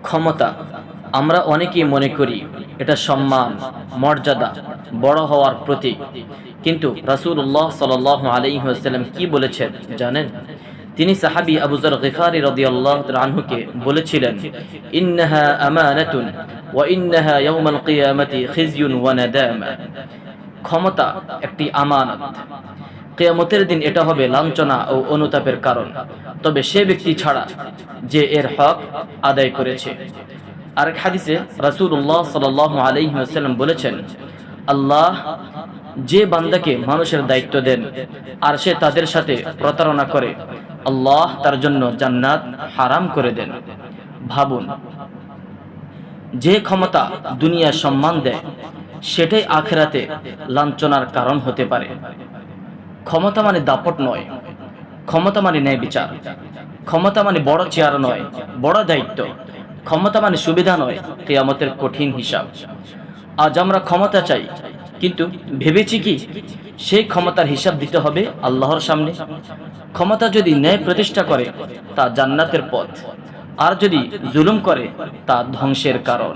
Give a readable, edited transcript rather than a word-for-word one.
ক্ষমতা আমরা অনেকেই মনে করি এটা সম্মান, মর্যাদা, বড় হওয়ার প্রতীক। কিন্তু রাসূলুল্লাহ সাল্লাল্লাহু আলাইহি ওয়াসাল্লাম কি বলেছেন জানেন? তিনি সাহাবী আবু যর গিফারী রাদিয়াল্লাহু তাআলা আনহুকে বলেছিলেন, ইন্নাহা আমানাতুন ওয়া ইন্নাহা ইয়াউমাল কিয়ামাতি খিজয়ুন ওয়া নাদামা। ক্ষমতা একটি আমানত, কিয়ামতের দিন এটা হবে লাঞ্ছনা ও অনুতাপের কারণ, তবে সে ব্যক্তি ছাড়া যে এর হক আদায় করেছে। আরেক হাদিসে রাসূলুল্লাহ সাল্লাল্লাহু আলাইহি ওয়াসাল্লাম বলেছেন, আল্লাহ যে বান্দাকে মানুষের দায়িত্ব দেন আর সে তাদের সাথে প্রতারণা করে, আল্লাহ তার জন্য জান্নাত হারাম করে দেন। ভাবুন, যে ক্ষমতা দুনিয়ার সম্মান দেয় সেটাই আখিরাতে লাঞ্ছনার কারণ হতে পারে। ক্ষমতা মানে দাপট নয়, ক্ষমতা মানে ন্যায় বিচার। ক্ষমতা মানে বড় চেয়ার নয়, বড় দায়িত্ব। ক্ষমতা মানে সুবিধা নয়, কিয়ামতের কঠিন হিসাব। আজ আমরা ক্ষমতা চাই, কিন্তু ভেবেছি কি সেই ক্ষমতার হিসাব দিতে হবে আল্লাহর সামনে? ক্ষমতা যদি ন্যায় প্রতিষ্ঠা করে তা জান্নাতের পথ, আর যদি জুলুম করে তা ধ্বংসের কারণ।